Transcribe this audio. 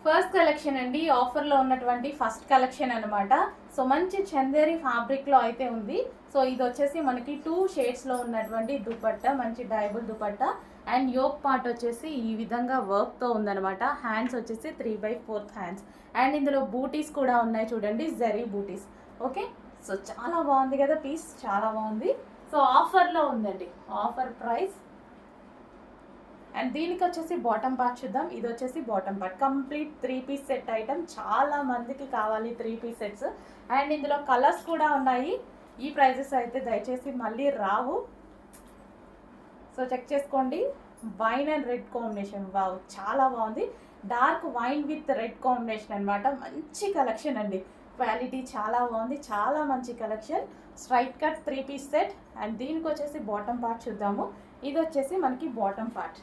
First collection అండి, ఆఫర్లో ఉన్నటువంటి ఫస్ట్ కలెక్షన్ అనమాట. సో మంచి చందేరి ఫ్యాబ్రిక్లో అయితే ఉంది. సో ఇది వచ్చేసి మనకి 2 షేడ్స్లో ఉన్నటువంటి దుపట్టా, మంచి డైబుల్ దుపట్టా. అండ్ యోక్ పార్ట్ వచ్చేసి ఈ విధంగా వర్క్తో ఉందనమాట. హ్యాండ్స్ వచ్చేసి 3/4 హ్యాండ్స్. అండ్ ఇందులో బూటీస్ కూడా ఉన్నాయి చూడండి, జరీ బూటీస్. ఓకే, సో చాలా బాగుంది కదా పీస్, చాలా బాగుంది. సో ఆఫర్లో ఉందండి, ఆఫర్ ప్రైస్. అండ్ దీనికి వచ్చేసి బాటమ్ పార్ట్ చూద్దాం. ఇది వచ్చేసి bottom part, complete 3 piece set item. చాలా మందికి కావాలి 3 పీస్ సెట్స్. అండ్ ఇందులో కలర్స్ కూడా ఉన్నాయి. ఈ ప్రైజెస్ అయితే దయచేసి మళ్ళీ రావు, సో చెక్ చేసుకోండి. Wine and red combination, wow చాలా బాగుంది. Dark wine with red combination అనమాట. మంచి కలెక్షన్ అండి, క్వాలిటీ చాలా బాగుంది, చాలా మంచి collection. Straight cut 3 piece set. And దీనికి వచ్చేసి బాటమ్ పార్ట్ చూద్దాము. ఇది వచ్చేసి మనకి బాటమ్ పార్ట్.